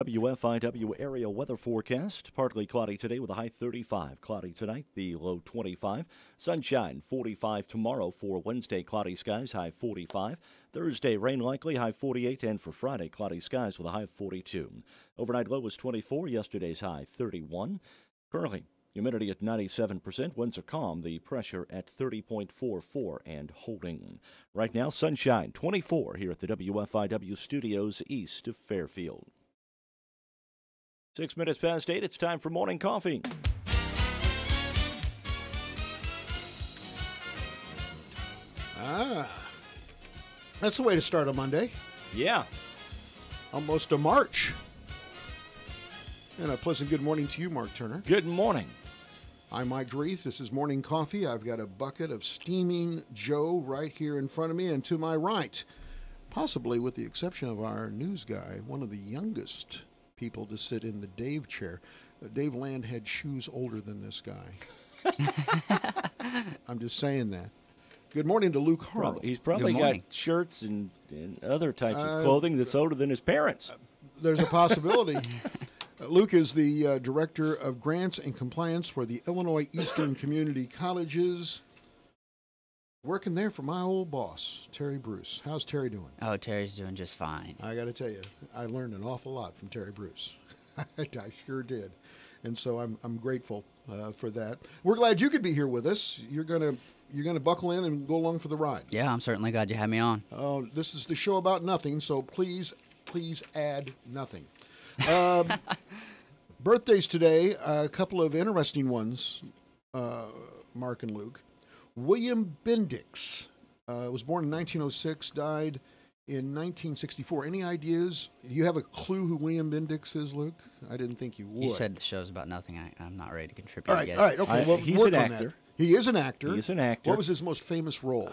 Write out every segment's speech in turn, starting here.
WFIW area weather forecast. Partly cloudy today with a high 35. Cloudy tonight, the low 25. Sunshine 45 tomorrow for Wednesday, cloudy skies, high 45. Thursday, rain likely, high 48. And for Friday, cloudy skies with a high of 42. Overnight low was 24. Yesterday's high 31. Currently, humidity at 97%. Winds are calm. The pressure at 30.44 and holding. Right now, sunshine 24 here at the WFIW studios east of Fairfield. 6 minutes past 8. It's time for morning coffee. That's the way to start a Monday. Yeah. Almost a March. And a pleasant good morning to you, Mark Turner. Good morning. I'm Mike Dreeth. This is Morning Coffee. I've got a bucket of steaming Joe right here in front of me and to my right, possibly with the exception of our news guy, one of the youngest people to sit in the Dave chair. Dave Land had shoes older than this guy. I'm just saying that. Good morning to Luke Harlow. He's probably got shirts and other types of clothing that's older than his parents. There's a possibility. Luke is the Director of Grants and Compliance for the Illinois Eastern Community Colleges. Working there for my old boss, Terry Bruce. How's Terry doing? Oh, Terry's doing just fine. I got to tell you, I learned an awful lot from Terry Bruce. I sure did. And so I'm grateful for that. We're glad you could be here with us. You're gonna buckle in and go along for the ride. Yeah, I'm certainly glad you had me on. Oh, this is the show about nothing, so please add nothing. Birthdays today, a couple of interesting ones, Mark and Luke. William Bendix was born in 1906, died in 1964. Any ideas? Do you have a clue who William Bendix is, Luke? I didn't think you would. You said the show's about nothing. I'm not ready to contribute all right, yet. All right, okay. Well, he's an actor. He is an actor. He is an actor. What was his most famous role?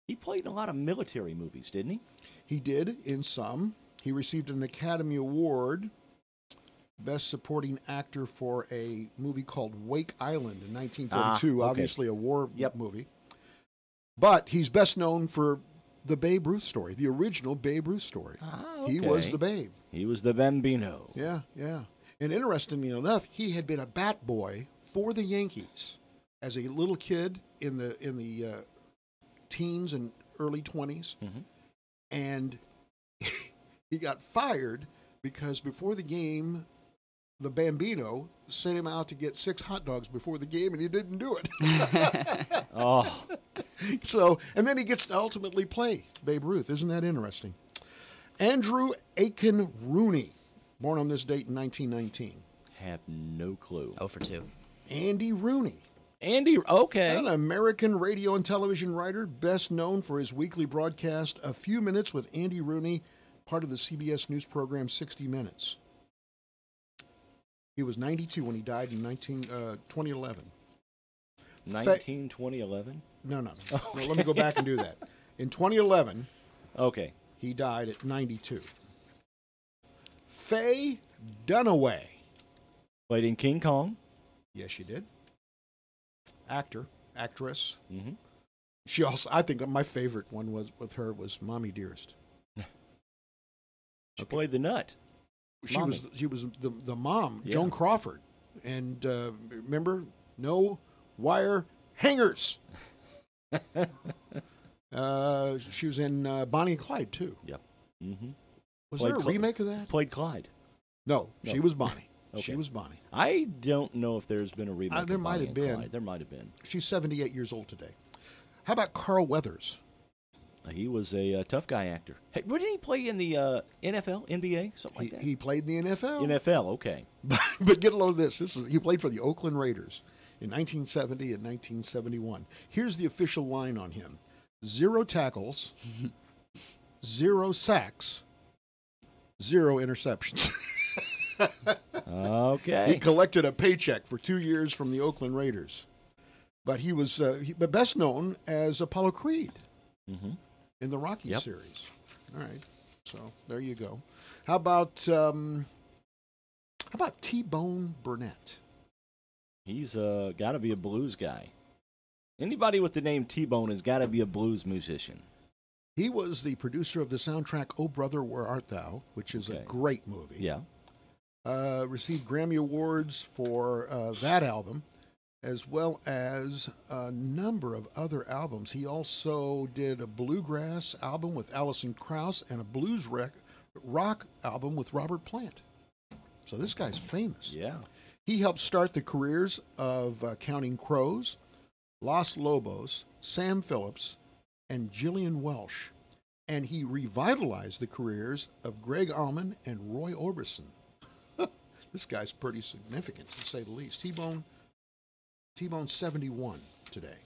He played in a lot of military movies, didn't he? He did, in some. He received an Academy Award, Best Supporting Actor for a movie called Wake Island in 1942, okay. Obviously a war movie. But he's best known for the Babe Ruth story, the original Babe Ruth story. Okay. He was the Babe. He was the Bambino. Yeah. And interestingly enough, he had been a bat boy for the Yankees as a little kid in the teens and early 20s. Mm-hmm. And he got fired because before the game, the Bambino sent him out to get 6 hot dogs before the game, and he didn't do it. Oh. So, and then he gets to ultimately play Babe Ruth. Isn't that interesting? Andrew Aiken Rooney, born on this date in 1919. Have no clue. 0 for 2. Andy Rooney. Andy, okay. An American radio and television writer, best known for his weekly broadcast, A Few Minutes with Andy Rooney, part of the CBS News program 60 Minutes. He was 92 when he died in 2011. 2011? No. Okay. Well, let me go back and do that. In 2011, okay, he died at 92. Faye Dunaway. Played in King Kong. Yes, she did. Actress. Mm-hmm. She also, I think my favorite one was with her was Mommy Dearest. She played the nut. She was the mom, Yeah. Joan Crawford, and remember, no wire hangers. She was in Bonnie and Clyde too. Yep. Mm-hmm. Was there a remake of that? Played Clyde. No, she was Bonnie. Okay. She was Bonnie. I don't know if there's been a remake. There of might Bonnie have and been. Clyde. There might have been. She's 78 years old today. How about Carl Weathers? He was a tough guy actor. Hey, where did he play in the NFL, NBA, something like that? He played in the NFL. NFL, okay. But get a load of this. He played for the Oakland Raiders in 1970 and 1971. Here's the official line on him: 0 tackles, 0 sacks, 0 interceptions. Okay. He collected a paycheck for 2 years from the Oakland Raiders. But he was best known as Apollo Creed. Mm-hmm. In the Rocky series. All right. So there you go. How about T-Bone Burnett? He's got to be a blues guy. Anybody with the name T-Bone has got to be a blues musician. He was the producer of the soundtrack "Oh Brother, Where Art Thou," which is a great movie. Yeah. Received Grammy Awards for that album, as well as a number of other albums. He also did a bluegrass album with Alison Krauss and a blues rock album with Robert Plant. So this guy's famous. Yeah. He helped start the careers of Counting Crows, Los Lobos, Sam Phillips, and Gillian Welsh. And he revitalized the careers of Greg Allman and Roy Orbison. This guy's pretty significant, to say the least. T-Bone's 71 today.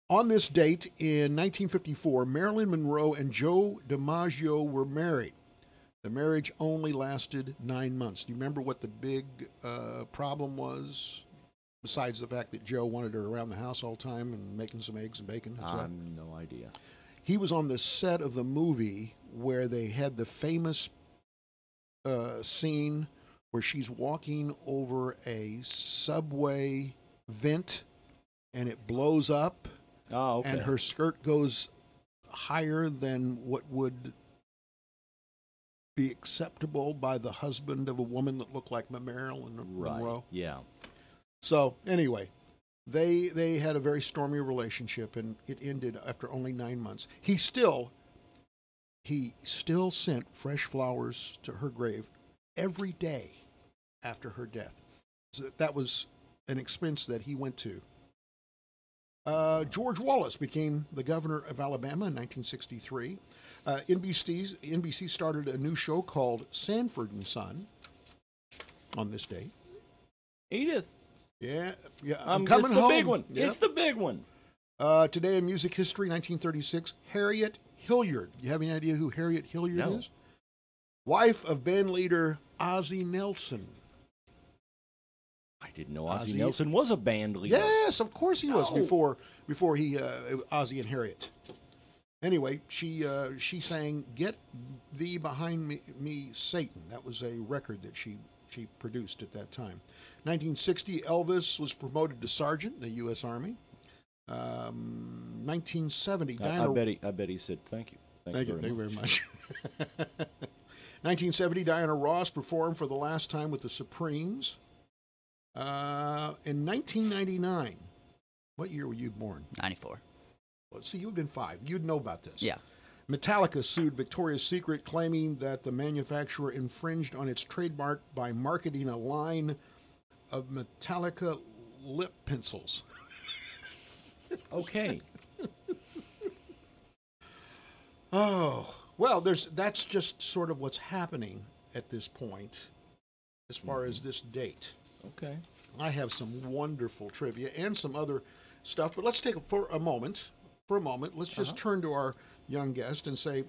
On this date in 1954, Marilyn Monroe and Joe DiMaggio were married. The marriage only lasted 9 months. Do you remember what the big problem was? Besides the fact that Joe wanted her around the house all the time and making some eggs and bacon? No idea. He was on the set of the movie where they had the famous scene where she's walking over a subway vent and it blows up. Oh, okay. And her skirt goes higher than what would be acceptable by the husband of a woman that looked like Marilyn Monroe. Yeah. So anyway, they had a very stormy relationship, and it ended after only 9 months. He still sent fresh flowers to her grave every day after her death. So that was an expense that he went to. George Wallace became the governor of Alabama in 1963. NBC started a new show called Sanford and Son on this day. Edith. Yeah, I'm coming it's the home. big one. Yep. It's the big one. Today in music history, 1936, Harriet Hilliard. You have any idea who Harriet Hilliard is? Wife of band leader Ozzie Nelson. I didn't know Ozzie Nelson was a band leader. Yes, of course he was before he Ozzie and Harriet. Anyway, she sang "Get Thee Behind Me, Satan." That was a record that she produced at that time. 1960, Elvis was promoted to sergeant in the U.S. Army. 1970, I bet he said thank you. Thank you very much. 1970, Diana Ross performed for the last time with the Supremes. In 1999, what year were you born? 94. Well, see, you've been 5. You'd know about this. Yeah. Metallica sued Victoria's Secret, claiming that the manufacturer infringed on its trademark by marketing a line of Metallica lip pencils. Okay. Oh, well, that's just sort of what's happening at this point as far as this date. Okay. I have some wonderful trivia and some other stuff, but let's take it for a moment. Let's just turn to our young guest and say,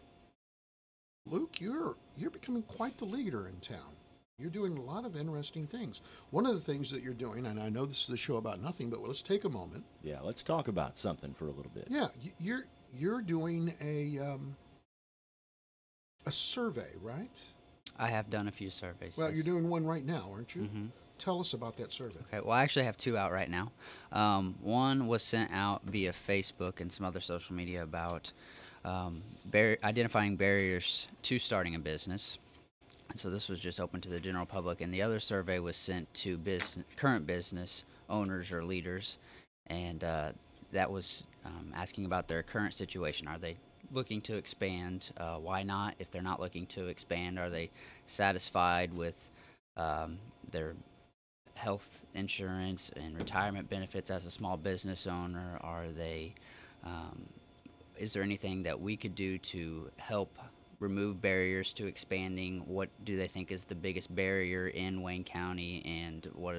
Luke, you're becoming quite the leader in town. You're doing a lot of interesting things. One of the things that you're doing, and I know this is a show about nothing, but let's take a moment. Yeah, let's talk about something for a little bit. Yeah, you're doing a survey, right? I have done a few surveys. Well, yes. you're doing one right now, aren't you? Mm-hmm. Tell us about that survey. Okay, well, I actually have 2 out right now. One was sent out via Facebook and some other social media about identifying barriers to starting a business. And so this was just open to the general public. And the other survey was sent to current business owners or leaders. And that was asking about their current situation. Are they looking to expand? Why not? If they're not looking to expand, are they satisfied with their health insurance and retirement benefits as a small business owner? Are they is there anything that we could do to help remove barriers to expanding? What do they think is the biggest barrier in Wayne County, and what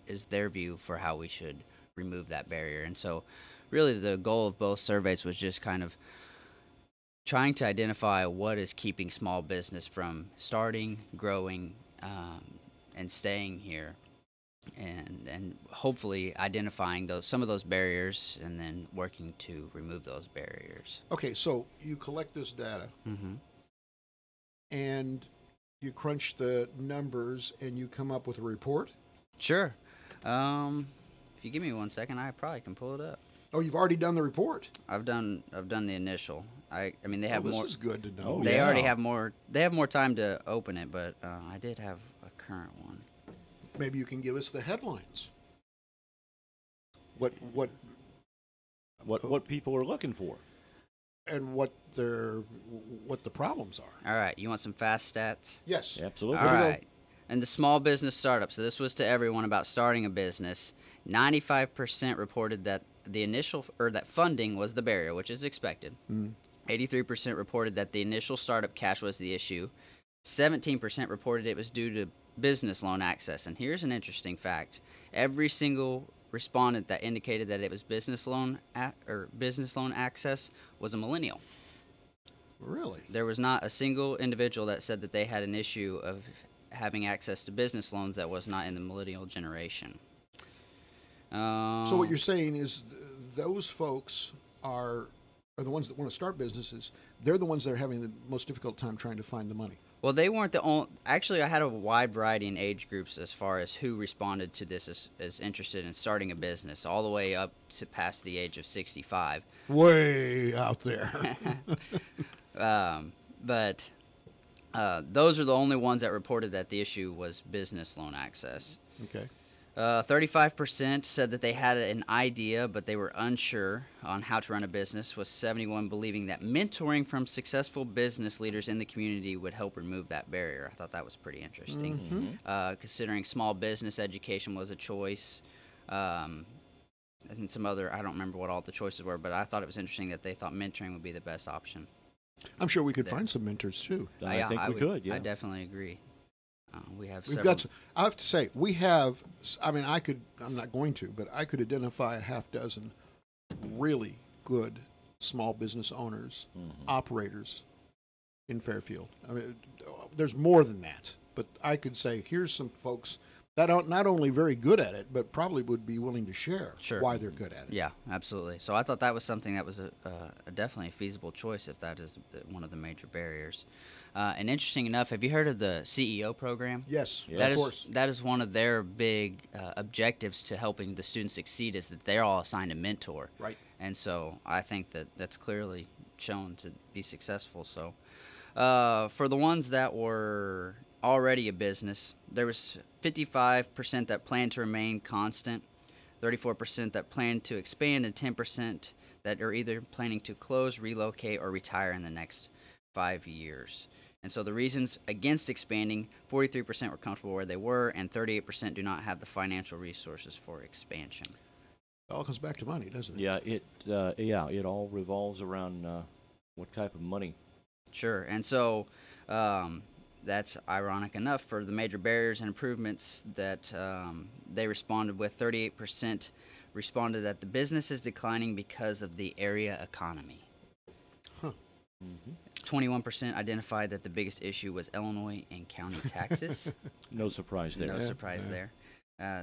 is their view for how we should remove that barrier? And so really the goal of both surveys was just kind of trying to identify what is keeping small business from starting, growing, and staying here, and hopefully identifying some of those barriers and then working to remove those barriers. Okay, so you collect this data, and you crunch the numbers, and you come up with a report? Sure. If you give me 1 second, I probably can pull it up. Oh, you've already done the report. I've done the initial. I mean they have this more. is good to know. They yeah. already have more. They have more time to open it, but I did have a current one. Maybe you can give us the headlines. What people are looking for. and what the problems are. All right, you want some fast stats? Yes. Absolutely. All right. And the small business startup. So this was to everyone about starting a business. 95% reported that the initial or that funding was the barrier, which is expected. 83% reported that the initial startup cash was the issue. 17% reported it was due to business loan access. And here's an interesting fact: every single respondent that indicated that it was business loan access was a millennial. Really? There was not a single individual that said that they had an issue of having access to business loans that was not in the millennial generation. So what you're saying is those folks are the ones that want to start businesses. They're the ones that are having the most difficult time trying to find the money. Well, they weren't the only. Actually, I had a wide variety in age groups as far as who responded to this as interested in starting a business, all the way up to past the age of 65. Way out there. But those are the only ones that reported that the issue was business loan access. Okay. 35% said that they had an idea, but they were unsure on how to run a business, with 71 believing that mentoring from successful business leaders in the community would help remove that barrier. I thought that was pretty interesting. Considering small business education was a choice, and some other, I don't remember what all the choices were, but I thought it was interesting that they thought mentoring would be the best option. I'm sure we could find some mentors too. I think we could, yeah. I definitely agree. We've got. I have to say, we have. I mean, I'm not going to, but I could identify a half dozen really good small business owners, operators in Fairfield. I mean, there's more than that, but I could say here's some folks that are not only very good at it, but probably would be willing to share why they're good at it. Yeah, absolutely. So I thought that was something that was definitely a feasible choice if that is one of the major barriers. And interesting enough, have you heard of the CEO program? Yes, That of is course. that is one of their big objectives to helping the students succeed, is that they're all assigned a mentor. Right. And so I think that that's clearly shown to be successful. So for the ones that were already a business, there was 55% that planned to remain constant, 34% that planned to expand, and 10% that are either planning to close, relocate, or retire in the next 5 years. And so the reasons against expanding: 43% were comfortable where they were, and 38% do not have the financial resources for expansion. It all comes back to money, doesn't it? Yeah, it all revolves around what type of money. Sure. And so that's ironic enough. For the major barriers and improvements that they responded with, 38% responded that the business is declining because of the area economy. 21% identified that the biggest issue was Illinois and county taxes. No surprise there. No surprise there.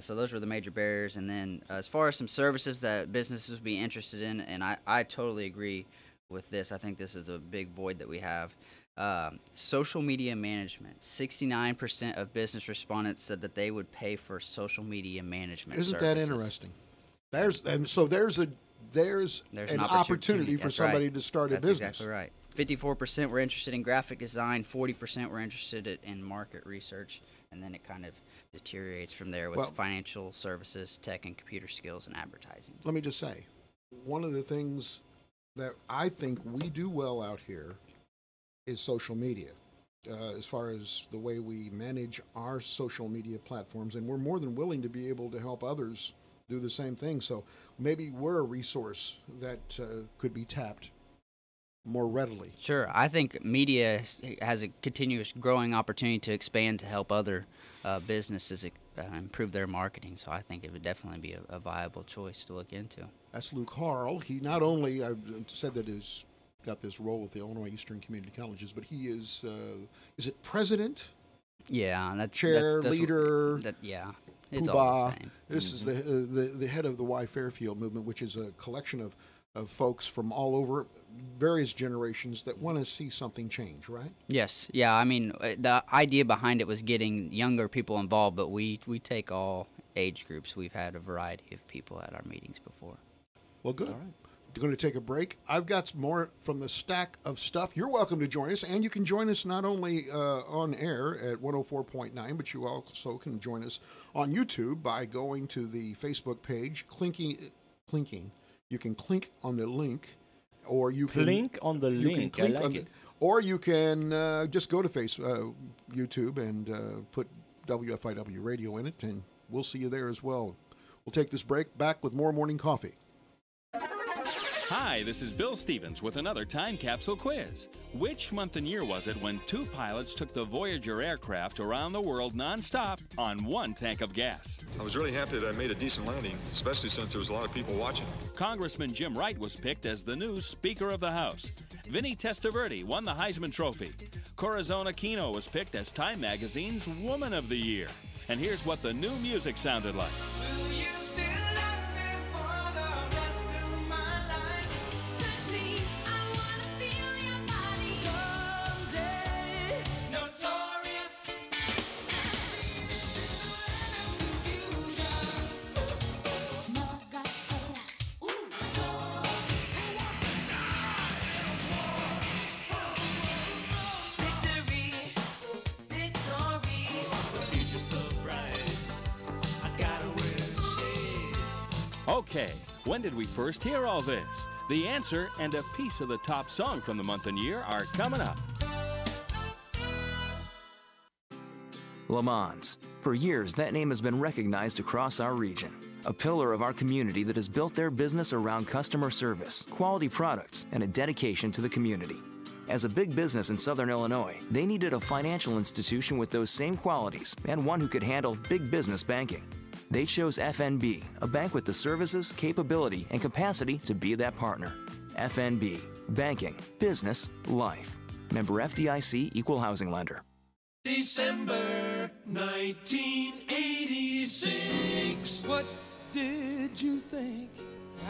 So those were the major barriers. And then as far as some services that businesses would be interested in, and I totally agree with this. I think this is a big void that we have. Social media management. 69% of business respondents said that they would pay for social media management Isn't services. that interesting? There's an opportunity for somebody to start a business. That's exactly right. 54% were interested in graphic design, 40% were interested in market research, and then it kind of deteriorates from there with financial services, tech and computer skills, and advertising. Let me just say, one of the things that I think we do well out here is social media, as far as the way we manage our social media platforms, and we're more than willing to be able to help others do the same thing. So maybe we're a resource that could be tapped more readily. Sure. I think media has a continuous growing opportunity to expand to help other businesses improve their marketing. So I think it would definitely be a viable choice to look into. That's Luke Harrell. He not only, I've said that he's got this role with the Illinois Eastern Community Colleges, but he is it president? Yeah. That's leader. Yeah. It's all the same. This is the head of the Why Fairfield movement, which is a collection of folks from all over, various generations that want to see something change, right? Yes. Yeah, I mean, the idea behind it was getting younger people involved, but we take all age groups. We've had a variety of people at our meetings before. Well, good. All right. We're going to take a break. I've got some more from the stack of stuff. You're welcome to join us, and you can join us not only on air at 104.9, but you also can join us on YouTube by going to the Facebook page, clinking. You can click on the link, or you can Click on the link. I like it. Or you can just go to YouTube and put WFIW Radio in it, and we'll see you there as well. We'll take this break, back with more Morning Coffee. Hi, this is Bill Stevens with another time capsule quiz. Which month and year was it when 2 pilots took the Voyager aircraft around the world nonstop on 1 tank of gas? I was really happy that I made a decent landing, especially since there was a lot of people watching. Congressman Jim Wright was picked as the new Speaker of the House. Vinny Testaverde won the Heisman Trophy. Corazon Aquino was picked as Time Magazine's Woman of the Year. And here's what the new music sounded like. Okay, when did we first hear all this? The answer and a piece of the top song from the month and year are coming up. Le Mans. For years, that name has been recognized across our region. A pillar of our community that has built their business around customer service, quality products, and a dedication to the community. As a big business in Southern Illinois, they needed a financial institution with those same qualities and one who could handle big business banking. They chose FNB, a bank with the services, capability, and capacity to be that partner. FNB, banking, business, life. Member FDIC, equal housing lender. December 1986. What did you think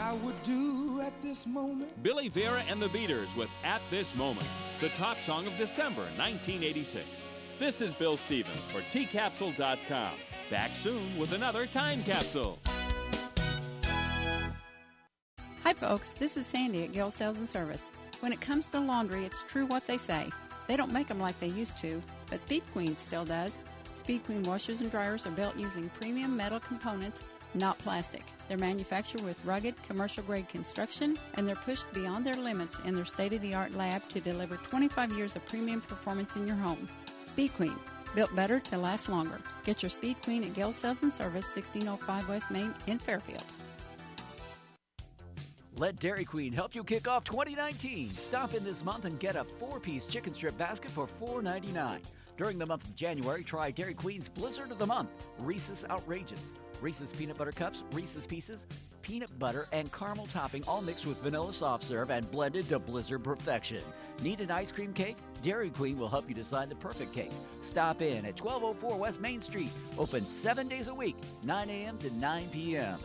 I would do at this moment? Billy Vera and the Beaters with At This Moment, the top song of December 1986. This is Bill Stevens for tcapsule.com. Back soon with another time capsule. Hi folks, this is Sandy at Gill Sales and Service. When it comes to laundry, it's true what they say. They don't make them like they used to, but Speed Queen still does. Speed Queen washers and dryers are built using premium metal components, not plastic. They're manufactured with rugged, commercial-grade construction, and they're pushed beyond their limits in their state-of-the-art lab to deliver 25 years of premium performance in your home. Speed Queen, built better to last longer. Get your Speed Queen at Gill Sales and Service, 1605 West Main in Fairfield. Let Dairy Queen help you kick off 2019. Stop in this month and get a 4-piece chicken strip basket for $4.99. During the month of January, try Dairy Queen's Blizzard of the Month, Reese's Outrageous. Reese's Peanut Butter Cups, Reese's Pieces, peanut butter, and caramel topping all mixed with vanilla soft serve and blended to Blizzard perfection. Need an ice cream cake? Dairy Queen will help you decide the perfect cake. Stop in at 1204 West Main Street. Open 7 days a week, 9 a.m. to 9 p.m.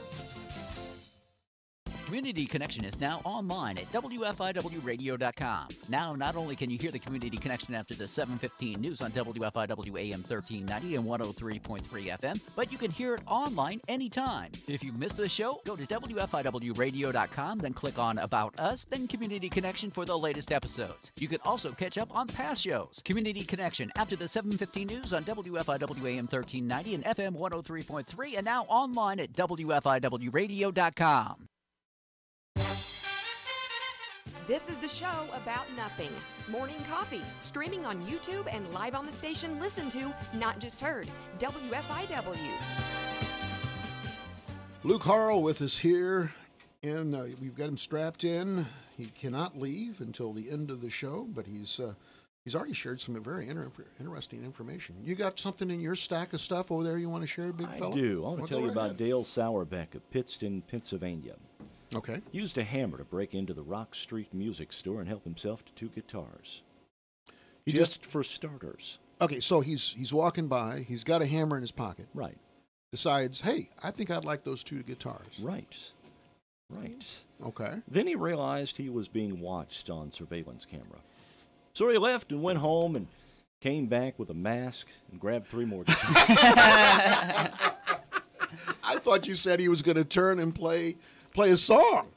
Community Connection is now online at WFIWradio.com. Now, not only can you hear the Community Connection after the 7:15 news on WFIW AM 1390 and 103.3 FM, but you can hear it online anytime. If you missed the show, go to WFIWradio.com, then click on About Us, then Community Connection for the latest episodes. You can also catch up on past shows. Community Connection after the 7:15 news on WFIW AM 1390 and FM 103.3, and now online at WFIWradio.com. This is the show about nothing. Morning Coffee, streaming on YouTube and live on the station listened to, not just heard. WFIW. Luke Harrell with us here, and we've got him strapped in. He cannot leave until the end of the show, but he's already shared some very interesting information. You got something in your stack of stuff over there you want to share, big fella? I do. I want to tell you about Dale Sauerbeck of Pittston, Pennsylvania. Okay. Used a hammer to break into the Rock Street Music Store and help himself to 2 guitars. Just for starters. Okay, so he's walking by. He's got a hammer in his pocket. Right. Decides, hey, I think I'd like those 2 guitars. Right. Okay. Then he realized he was being watched on surveillance camera. So he left and went home and came back with a mask and grabbed 3 more guitars. I thought you said he was going to turn and play play his song.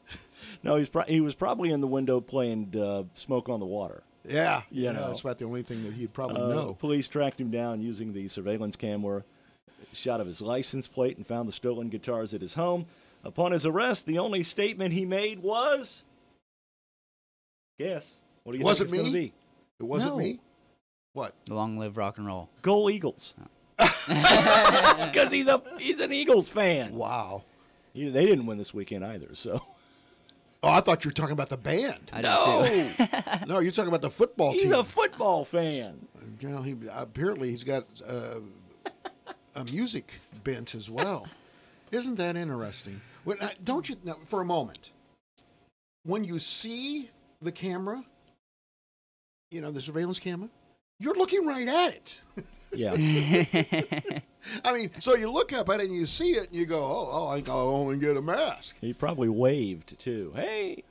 No, he was probably in the window playing "Smoke on the Water." Yeah, You know. that's about the only thing that he'd probably know. Police tracked him down using the surveillance camera, shot of his license plate, and found the stolen guitars at his home. Upon his arrest, the only statement he made was, "Guess what do you think it's going to be?" It wasn't No. me. What? Long live rock and roll. Go Eagles! Because he's an Eagles fan. Wow. They didn't win this weekend either, so. Oh, I thought you were talking about the band. I do too. No, you're talking about the football He's team. a football fan. You know, apparently he's got a music bent as well. Isn't that interesting? Don't you, now, for a moment, when you see the camera, the surveillance camera, you're looking right at it. Yeah. I mean, so you look up at it and you see it and you go, oh, I think I'll only get a mask. He probably waved, too. Hey,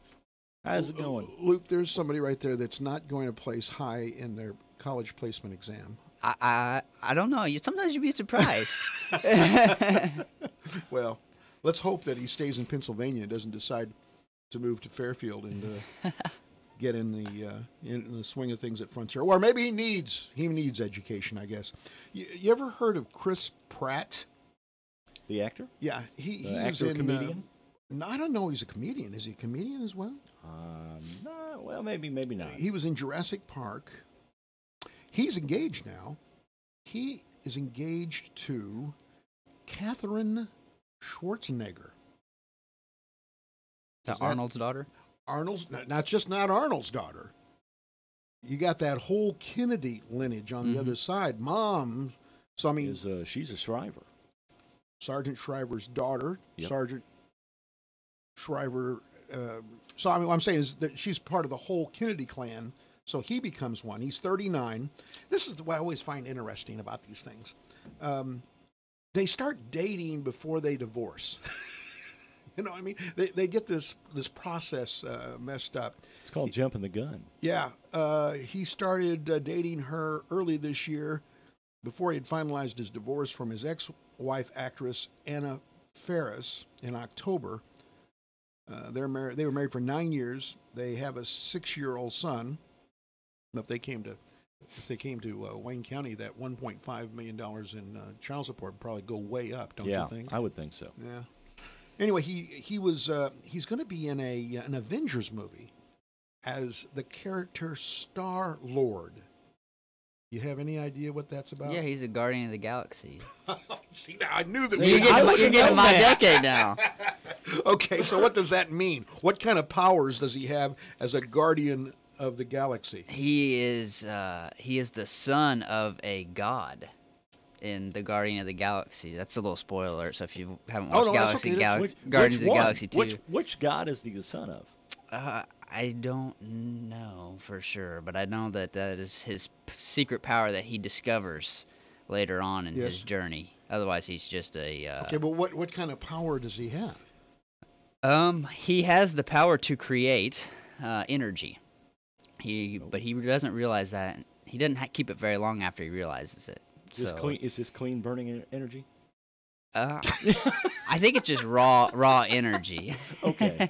how's it going? Luke, there's somebody right there that's not going to place high in their college placement exam. I don't know. Sometimes you'd be surprised. Well, let's hope that he stays in Pennsylvania and doesn't decide to move to Fairfield and get in the swing of things at Frontier. Or maybe he needs education, I guess. You ever heard of Chris Pratt? The actor? Yeah, he was actor, in comedian? No, I don't know. He's a comedian. Is he a comedian as well? No, well, maybe not. He was in Jurassic Park. He's engaged now. He is engaged to Katherine Schwarzenegger. Arnold's daughter? Arnold's, not Arnold's daughter. You got that whole Kennedy lineage on the other side. Mom, so I mean, she's a Shriver. Sergeant Shriver's daughter. Yep. Sergeant Shriver. So I mean, what I'm saying is that she's part of the whole Kennedy clan. So he becomes one. He's 39. This is what I always find interesting about these things. They start dating before they divorce. You know what I mean? They get this process messed up. It's called jumping the gun. Yeah. He started dating her early this year before he had finalized his divorce from his ex-wife, actress Anna Faris, in October. They were married for 9 years. They have a 6-year-old son. If they came to Wayne County, that $1.5 million in child support would probably go way up, don't you think? I would think so. Yeah. Anyway, he's going to be in an Avengers movie as the character Star-Lord. You have any idea what that's about? Yeah, he's a Guardian of the Galaxy. See, now I knew that. So you're getting my decade now. Okay, so what does that mean? What kind of powers does he have as a Guardian of the Galaxy? He is the son of a god in the Guardian of the Galaxy. That's a little spoiler alert. So if you haven't watched Guardians of the Galaxy 2, which god is he the son of? I don't know for sure, but I know that is his secret power that he discovers later on in his journey. Otherwise, he's just a. Okay, but what kind of power does he have? He has the power to create energy. But he doesn't realize that. He doesn't keep it very long after he realizes it. Is this clean burning energy? I think it's just raw energy. Okay.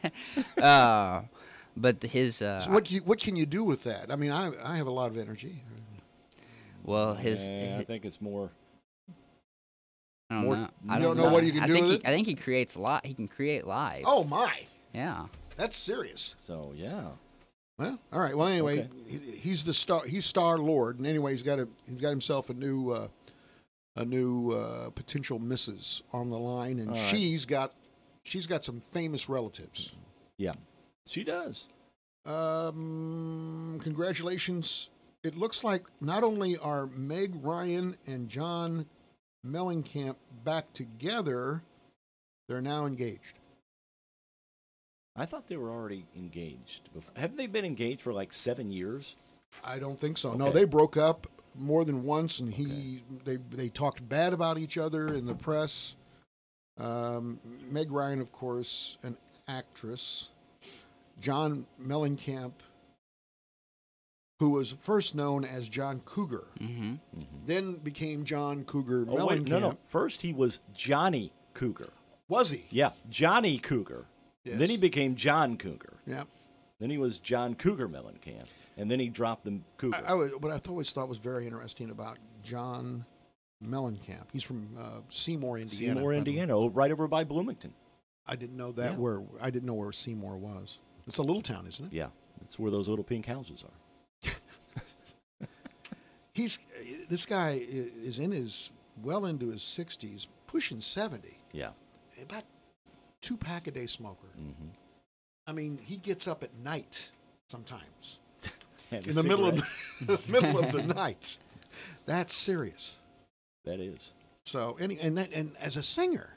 But his. So what can you do with that? I mean, I have a lot of energy. Well, I think it's more. I don't know. I don't know what you can do with it? I think he creates He can create live. Oh my! Yeah. That's serious. So yeah. Well, all right. Well, anyway, he's the star. He's Star-Lord, and anyway, he's got himself a new potential missus on the line, and she's got some famous relatives. Yeah, she does. Congratulations! It looks like not only are Meg Ryan and John Mellencamp back together, they're now engaged. I thought they were already engaged. Haven't they been engaged for like 7 years? I don't think so. Okay. No, they broke up more than once, and they talked bad about each other in the press. Meg Ryan, of course, an actress. John Mellencamp, who was first known as John Cougar, then became John Cougar Mellencamp. No. First he was Johnny Cougar. Was he? Yeah, Johnny Cougar. Yes. Then he became John Cougar. Yeah. Then he was John Cougar Mellencamp. And then he dropped the Cougar. What I always thought was very interesting about John Mellencamp. He's from Seymour, Indiana. Seymour, Indiana, right over by Bloomington. I didn't know that. I didn't know where Seymour was. It's a little town, isn't it? Yeah, it's where those little pink houses are. This guy is well into his 60s, pushing 70. Yeah, about 2-pack a day smoker. Mm-hmm. I mean, he gets up at night sometimes, in the middle of the night. That's serious. That is. So, and as a singer,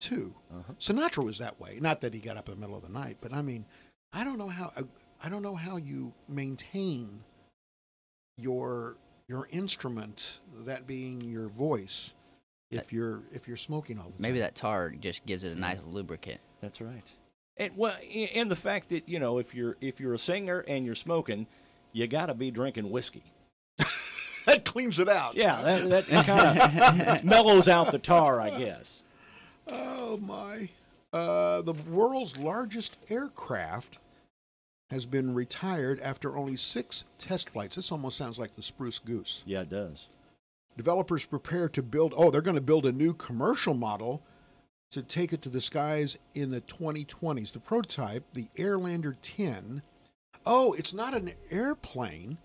too, Sinatra was that way. Not that he got up in the middle of the night, but I mean, I don't know how you maintain your instrument, that being your voice, if you're smoking all the time. Maybe that tar just gives it a nice lubricant. That's right. And the fact that, you know, if you're a singer and you're smoking, you got to be drinking whiskey. That cleans it out. Yeah, that kind of mellows out the tar, I guess. Oh, my. The world's largest aircraft has been retired after only 6 test flights. This almost sounds like the Spruce Goose. Yeah, it does. Developers prepare to build, they're going to build a new commercial model to take it to the skies in the 2020s. The prototype, the Airlander 10, it's not an airplane.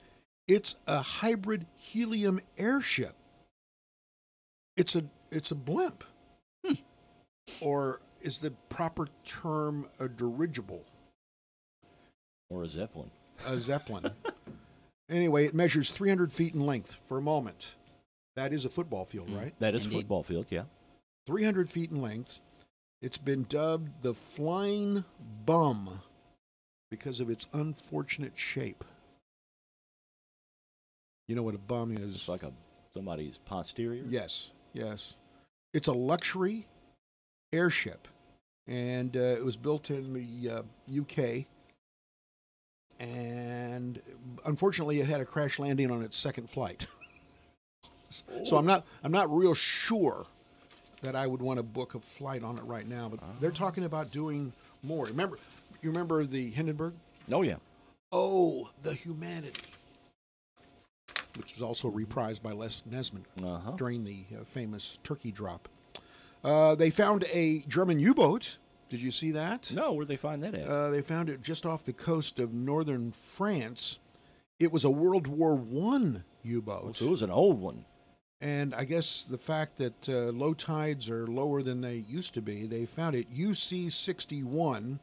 It's a hybrid helium airship. It's a blimp. Or is the proper term a dirigible? Or a Zeppelin. A Zeppelin. Anyway, it measures 300 feet in length for a moment. That is a football field, right? That is a football field, yeah. 300 feet in length. It's been dubbed the Flying Bum because of its unfortunate shape. You know what a bum is? It's like somebody's posterior? Yes. It's a luxury airship, and it was built in the UK, and unfortunately it had a crash landing on its second flight. So I'm not real sure that I would want to book a flight on it right now, but they're talking about doing more. You remember the Hindenburg? Oh, yeah. Oh, the Humanity, which was also reprised by Les Nesman during the famous Turkey drop. They found a German U-boat. Did you see that? No, where'd they find that at? They found it just off the coast of northern France. It was a World War I U-boat. Oh, so it was an old one. And I guess the fact that low tides are lower than they used to be, they found it UC-61,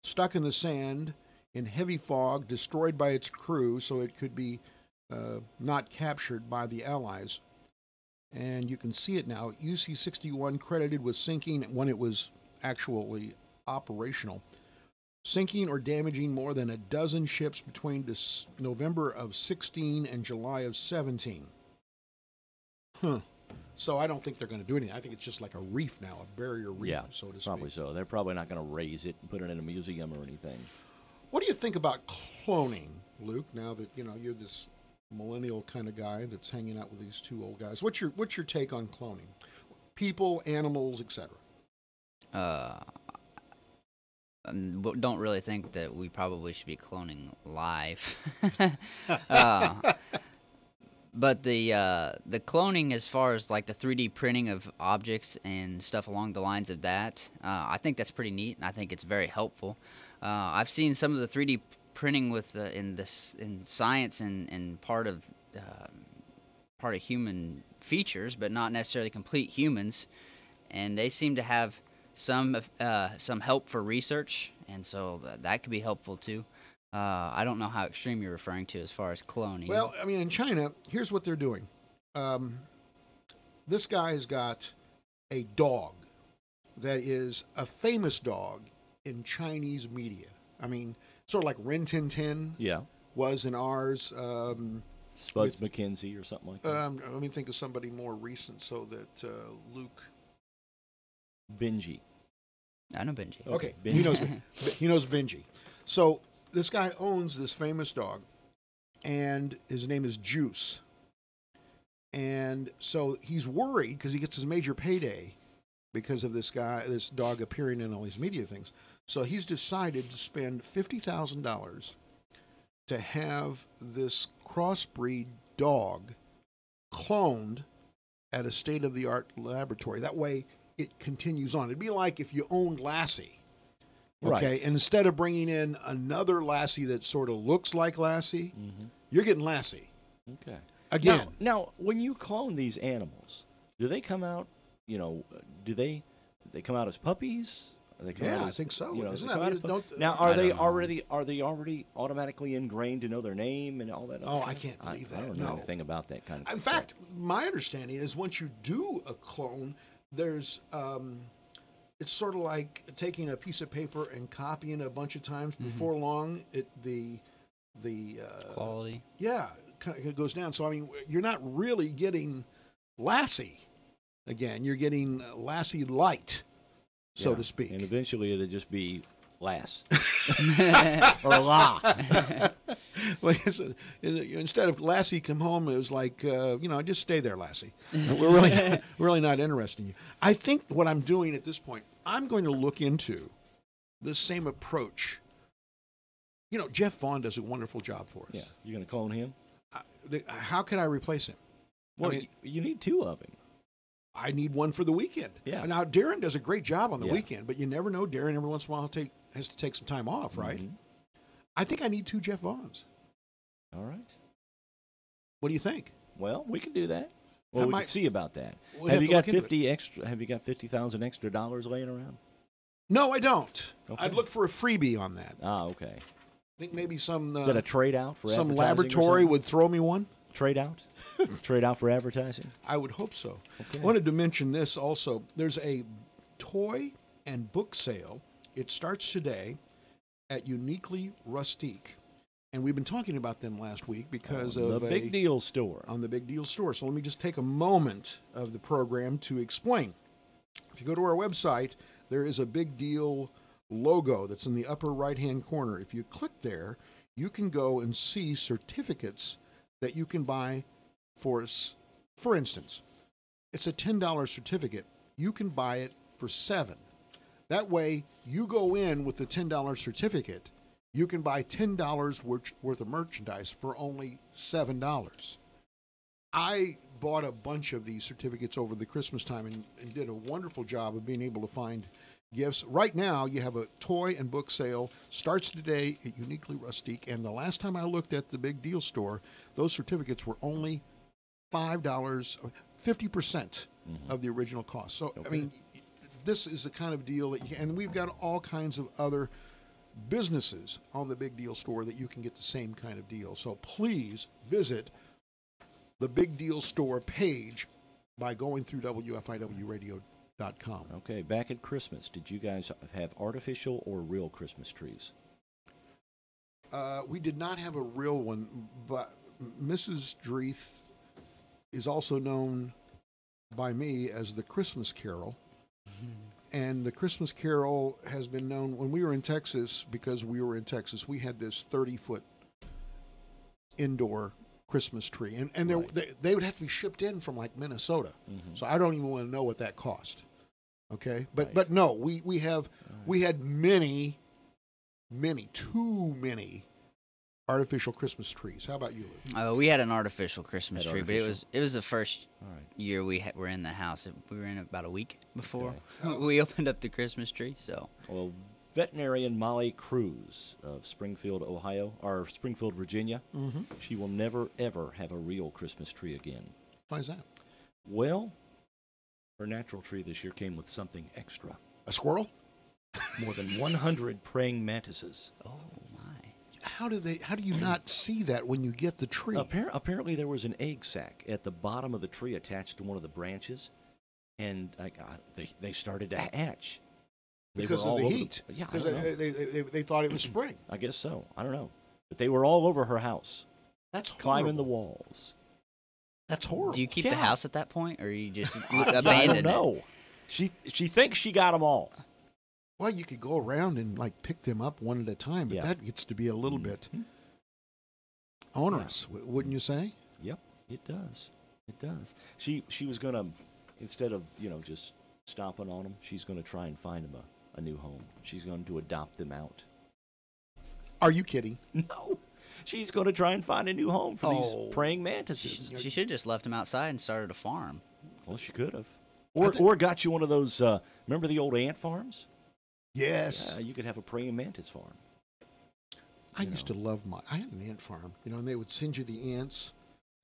stuck in the sand in heavy fog, destroyed by its crew, so it could be not captured by the Allies. And you can see it now. UC-61 credited with sinking when it was actually operational. Sinking or damaging more than a dozen ships between November of 16 and July of 17. So I don't think they're going to do anything. I think it's just like a reef now, a barrier reef, so to speak. Probably so. They're probably not going to raise it and put it in a museum or anything. What do you think about cloning, Luke, now that, you're this millennial kind of guy that's hanging out with these two old guys? What's your take on cloning? People, animals, etc. Don't really think that we probably should be cloning live. But the cloning, as far as like the 3D printing of objects and stuff along the lines of that, I think that's pretty neat, and I think it's very helpful. I've seen some of the 3D printing in science and part of human features, but not necessarily complete humans, and they seem to have some help for research, and so that could be helpful too. I don't know how extreme you're referring to as far as cloning. Well, I mean, in China, here's what they're doing. This guy's got a dog that is a famous dog in Chinese media. I mean, sort of like Rin Tin Tin was in ours. Spuds McKenzie or something like that. Let me think of somebody more recent so that Luke... Benji. I know Benji. Okay, Benji. He knows Benji. So this guy owns this famous dog, and his name is Juice. And so he's worried because he gets his major payday because of this dog appearing in all these media things. So he's decided to spend $50,000 to have this crossbreed dog cloned at a state-of-the-art laboratory. That way it continues on. It'd be like if you owned Lassie. Okay, Right. and instead of bringing in another Lassie that sort of looks like Lassie, you're getting Lassie. Okay. Again. Now, when you clone these animals, do they come out, do they come out as puppies? They come out I as, think so. do Isn't they that- come out as now, I are they don't know. already automatically ingrained to know their name and all that? Oh, other I stuff? can't believe I that. don't know No. anything about that kind of In stuff. fact, my understanding is once you do a clone, there's it's sort of like taking a piece of paper and copying it a bunch of times. Before long, the Quality. kind of goes down. So I mean, you're not really getting Lassie again. You're getting Lassie light, so Yeah, to speak. And eventually it'll just be Lass. Or La. Like I said, instead of Lassie come home, it was like, just stay there, Lassie. We're really not interested in you. I think what I'm doing at this point, I'm going to look into this same approach. Jeff Vaughn does a wonderful job for us. Yeah, you're going to clone him? How can I replace him? Well, I mean, you need two of him. I need one for the weekend. Yeah. Now, Darren does a great job on the Yeah. weekend, but you never know. Darren, every once in a while, has to take some time off, right? Mhm. I think I need two Jeff Vaughns. All right. What do you think? Well, we can do that. Well, I we might- can see about that. We'd Have have you to got look into it. 50 extra? Have you got $50,000 extra dollars laying around? No, I don't. Okay. I'd look for a freebie on that. Ah, okay. I think maybe some Is that a trade out for some advertising or laboratory something? would throw me one. Trade out? Trade out for advertising? I would hope so. Okay. I wanted to mention this also. There's a toy and book sale. It starts today at Uniquely Rustique. And we've been talking about them last week because of the Big Deal Store. On the Big Deal Store. So let me just take a moment of the program to explain. If you go to our website, there is a Big Deal logo that's in the upper right-hand corner. If you click there, you can go and see certificates that you can buy for us. For instance, it's a $10 certificate. You can buy it for $7. That way, you go in with the $10 certificate, you can buy $10 worth of merchandise for only $7. I bought a bunch of these certificates over the Christmas time and did a wonderful job of being able to find gifts. Right now, you have a toy and book sale. Starts today at Uniquely Rustique. And the last time I looked at the Big Deal Store, those certificates were only $5, 50% of the original cost. So, I mean, this is the kind of deal that and we've got all kinds of other businesses on the Big Deal Store that you can get the same kind of deal. So please visit the Big Deal Store page by going through WFIWradio.com. Okay, back at Christmas, did you guys have artificial or real Christmas trees? We did not have a real one, but Mrs. Dreeth is also known by me as the Christmas Carol. And the Christmas Carol has been known when we were in Texas, because we were in Texas, we had this 30-foot indoor Christmas tree. And they would have to be shipped in from like Minnesota. So I don't even want to know what that cost. Okay? But no, we had many, too many artificial Christmas trees. How about you, Lou? We had an artificial Christmas Had tree, but artificial. it was the first All right. year we were in the house. We were in about a week before Okay. we opened up the Christmas tree. So Well, veterinarian Molly Cruz of Springfield, Ohio, or Springfield, Virginia, she will never, ever have a real Christmas tree again. Why is that? Well, her natural tree this year came with something extra. A squirrel? More than 100 praying mantises. oh my. How do you not see that when you get the tree? Apparently, there was an egg sac at the bottom of the tree attached to one of the branches, and they started to hatch. They Because were of all the over heat. Yeah, I Because don't know. they thought it was spring. I guess so. I don't know. But they were all over her house, That's horrible. climbing the walls. That's horrible. Do you keep the Yeah. house at that point, or you just I abandon don't it? know. She thinks she got them all. Well, you could go around and like pick them up one at a time, but Yeah. that gets to be a little bit onerous, wouldn't you say? Yep, it does. It does. She was gonna, instead of just stomping on them. She's going to try and find them a new home. She's going to adopt them out. Are you kidding? No. She's going to try and find a new home for these praying mantises. She should have just left them outside and started a farm. Well, she could have. Or got you one of those, remember the old ant farms? Yes. Yeah, you could have a praying mantis farm. I used to love I had an ant farm, and they would send you the ants.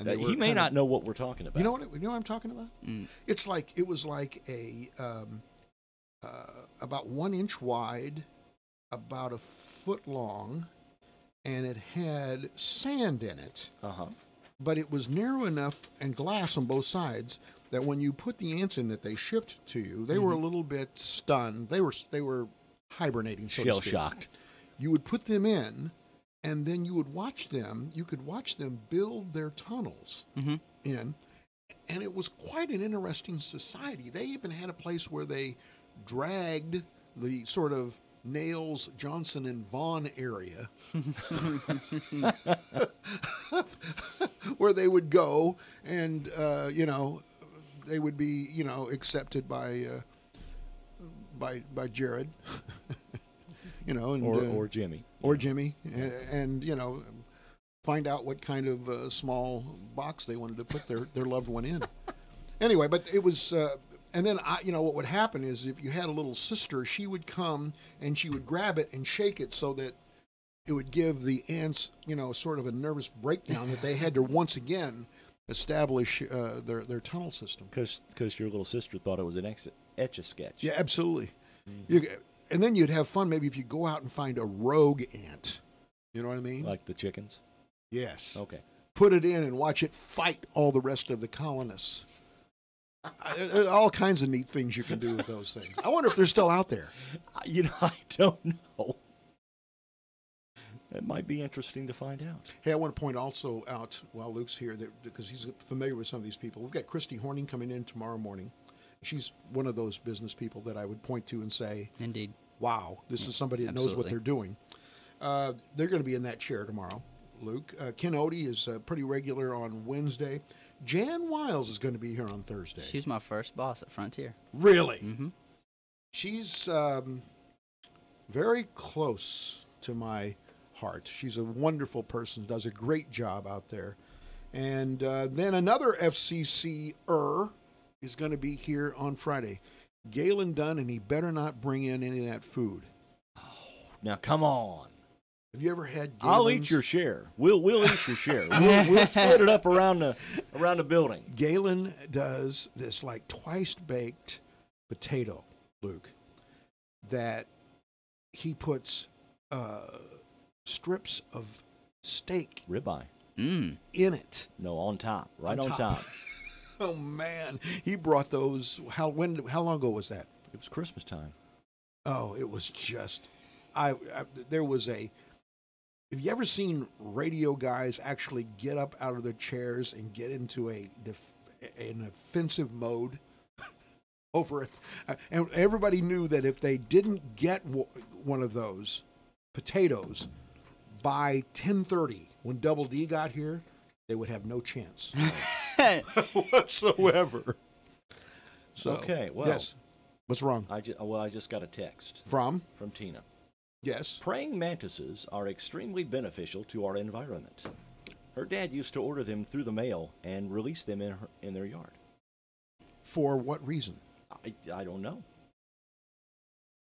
And He may not know what we're talking about. You know what I'm talking about? Mm. It was like a about 1 inch wide, about a foot long, and it had sand in it. But it was narrow enough and glass on both sides that when you put the ants in that they shipped to you, they were a little bit stunned. They were hibernating, so to speak. Shell-shocked. You would put them in, and then you would watch them. You could watch them build their tunnels in, and it was quite an interesting society. They even had a place where they dragged the sort of Nails, Johnson, and Vaughn area where they would go and, they would be, accepted by Jared, and, or Jimmy. Or Jimmy, and find out what kind of small box they wanted to put their loved one in. Anyway, but it was... and then, what would happen is if you had a little sister, she would come and she would grab it and shake it so that it would give the ants, sort of a nervous breakdown that they had to once again establish their tunnel system. Because your little sister thought it was an Etch-a-Sketch. Yeah, absolutely. And then you'd have fun maybe if you go out and find a rogue ant. You know what I mean? Like the chickens? Yes. Okay. Put it in and watch it fight all the rest of the colonists. There's all kinds of neat things you can do with those things. I wonder if they're still out there. I don't know. It might be interesting to find out. Hey, I want to point also out while Luke's here, that because he's familiar with some of these people, we've got Christy Horning coming in tomorrow morning. She's one of those business people that I would point to and say, Indeed. Wow, this is somebody that knows what they're doing. They're going to be in that chair tomorrow, Luke. Ken Odie is pretty regular on Wednesday. Jan Wiles is going to be here on Thursday. She's my first boss at Frontier. Really? Mm-hmm. She's very close to my heart. She's a wonderful person, does a great job out there. And then another FCC-er is going to be here on Friday. Galen Dunn, and he better not bring in any of that food. Oh, now come on. Have you ever had Galen's? I'll eat your share. We'll eat your share. We'll split it up around the building. Galen does this like twice baked potato, Luke, that he puts strips of steak ribeye in it. No, on top, right on top. Oh man, he brought those. How long ago was that? It was Christmas time. Oh, it was just. There was a. Have you ever seen radio guys actually get up out of their chairs and get into an offensive mode over it? And everybody knew that if they didn't get one of those potatoes by 10:30, when Double D got here, they would have no chance whatsoever. So, okay, well, yes. What's wrong? I just got a text from Tina. Yes. Praying mantises are extremely beneficial to our environment. Her dad used to order them through the mail and release them in their yard. For what reason? I don't know.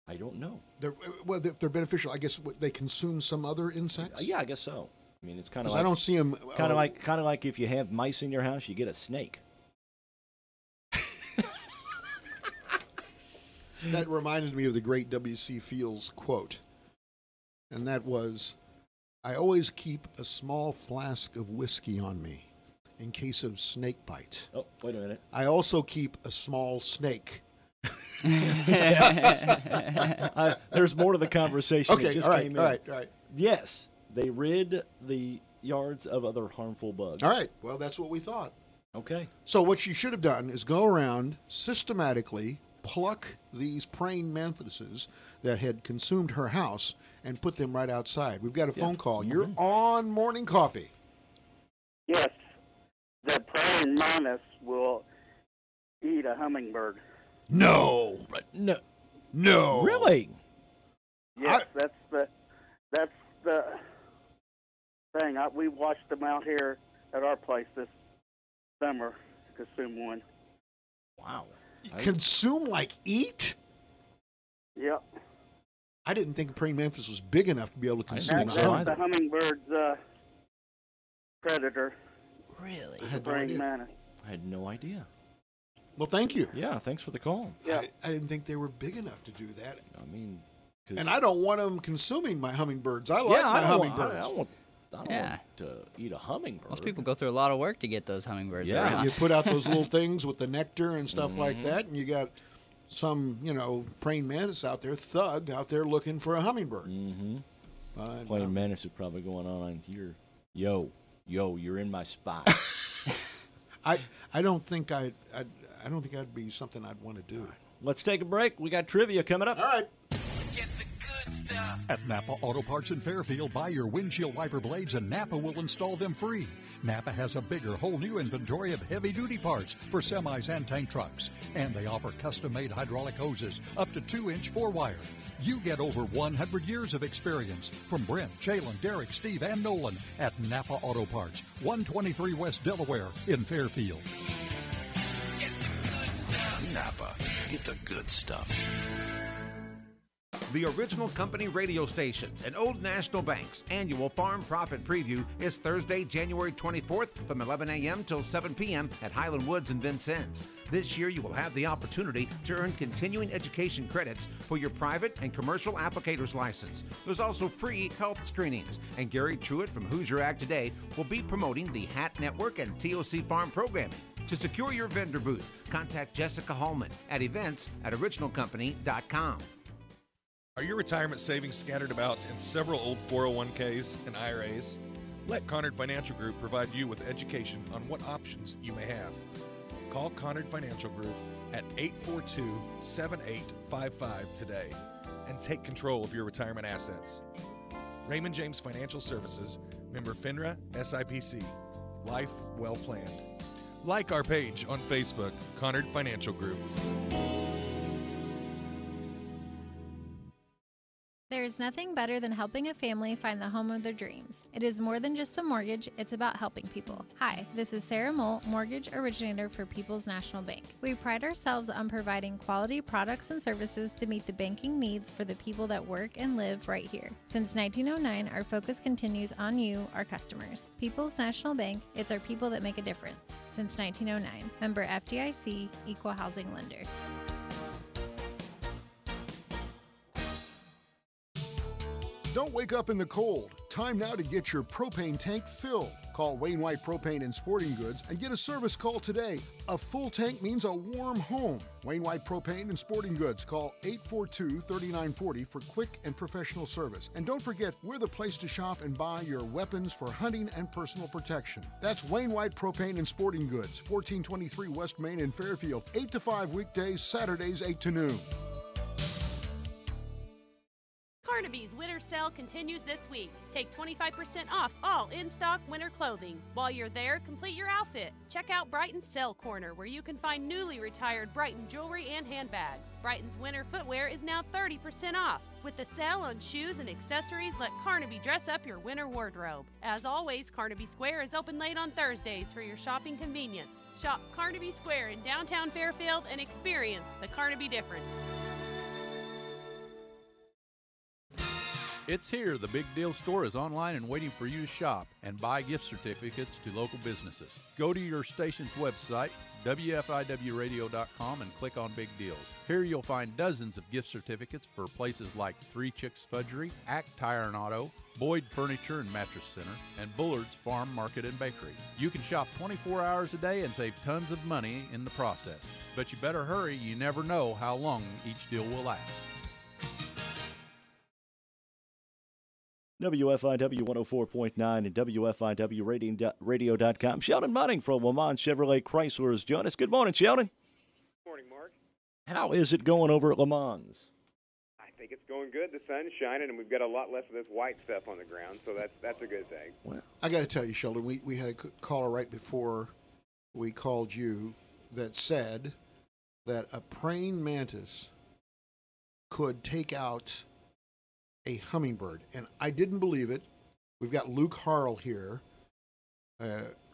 I don't know. They're beneficial. I guess they consume some other insects. Yeah, I guess so. I mean, it's kind of like, I don't see them. Kind of like if you have mice in your house, you get a snake. That reminded me of the great W.C. Fields quote. And that was, I always keep a small flask of whiskey on me in case of snake bite. Oh, wait a minute. I also keep a small snake. There's more to the conversation. Okay, it just all right, came in. all right. Yes, they rid the yards of other harmful bugs. All right, well, that's what we thought. Okay. So what you should have done is go around systematically, pluck these praying mantises that had consumed her house and put them right outside. We've got a phone call. You're on Morning Coffee. Yes. The praying mantis will eat a hummingbird. No. No. No. Really? Yes, that's the thing. We watched them out here at our place this summer. Consume one. Wow. Consume like eat? Yep. I didn't think praying mantis was big enough to be able to consume. That's the hummingbird's predator. Really? I had no Praying idea. mantis. I had no idea. Well, thank you. Yeah, thanks for the call. Yeah. I didn't think they were big enough to do that. I mean, And I don't want them consuming my hummingbirds. I like my hummingbirds. I don't want to eat a hummingbird. Most people go through a lot of work to get those hummingbirds Yeah. around. You put out those little things with the nectar and stuff like that, and you got some, praying mantis out there, thug out there looking for a hummingbird. Mm-hmm. Praying mantis is probably going on here. Yo, you're in my spot. I don't think I'd be something I'd want to do. Let's take a break. We got trivia coming up. All right. Get the good stuff. At Napa Auto Parts in Fairfield, buy your windshield wiper blades and Napa will install them free. Napa has a bigger, whole new inventory of heavy-duty parts for semis and tank trucks. And they offer custom-made hydraulic hoses up to 2-inch 4-wire. You get over 100 years of experience from Brent, Jalen, Derek, Steve, and Nolan at Napa Auto Parts, 123 West Delaware in Fairfield. Get the good stuff. Napa. Get the good stuff. The Original Company radio stations and Old National Bank's annual Farm Profit Preview is Thursday, January 24th from 11 a.m. till 7 p.m. at Highland Woods in Vincennes. This year, you will have the opportunity to earn continuing education credits for your private and commercial applicator's license. There's also free health screenings, and Gary Truitt from Hoosier Ag Today will be promoting the HAT Network and TOC Farm programming. To secure your vendor booth, contact Jessica Hallman at events@originalcompany.com. Are your retirement savings scattered about in several old 401ks and IRAs? Let Conard Financial Group provide you with education on what options you may have. Call Conard Financial Group at 842-7855 today and take control of your retirement assets. Raymond James Financial Services, member FINRA, SIPC. Life well planned. Like our page on Facebook, Conard Financial Group. There's nothing better than helping a family find the home of their dreams. It is more than just a mortgage, it's about helping people. Hi, this is Sarah Mole, mortgage originator for People's National Bank. We pride ourselves on providing quality products and services to meet the banking needs for the people that work and live right here. Since 1909, our focus continues on you, our customers. People's National Bank, it's our people that make a difference. Since 1909, member FDIC, equal housing lender. Don't wake up in the cold. Time now to get your propane tank filled. Call Wayne White Propane and Sporting Goods and get a service call today. A full tank means a warm home. Wayne White Propane and Sporting Goods. Call 842-3940 for quick and professional service. And don't forget, we're the place to shop and buy your weapons for hunting and personal protection. That's Wayne White Propane and Sporting Goods, 1423 West Main in Fairfield, 8 to 5 weekdays, Saturdays 8 to noon. Carnaby's winter sale continues this week. Take 25% off all in-stock winter clothing. While you're there, complete your outfit. Check out Brighton's Sale Corner, where you can find newly retired Brighton jewelry and handbags. Brighton's winter footwear is now 30% off. With the sale on shoes and accessories, let Carnaby dress up your winter wardrobe. As always, Carnaby Square is open late on Thursdays for your shopping convenience. Shop Carnaby Square in downtown Fairfield and experience the Carnaby difference. It's here. The Big Deal Store is online and waiting for you to shop and buy gift certificates to local businesses. Go to your station's website, WFIWradio.com, and click on Big Deals. Here you'll find dozens of gift certificates for places like Three Chicks Fudgery, Act Tire and Auto, Boyd Furniture and Mattress Center, and Bullard's Farm Market and Bakery. You can shop 24 hours a day and save tons of money in the process. But you better hurry. You never know how long each deal will last. WFIW 104.9 and WFIWradio.com. Sheldon Mudding from Lamont Chevrolet Chrysler has joined us. Good morning, Sheldon. Good morning, Mark. How is it going over at Le Mans? I think it's going good. The sun's shining, and we've got a lot less of this white stuff on the ground, so that's a good thing. Well, I got to tell you, Sheldon, we had a caller right before we called you that said that a praying mantis could take out a hummingbird, and I didn't believe it. We've got Luke Harrell here,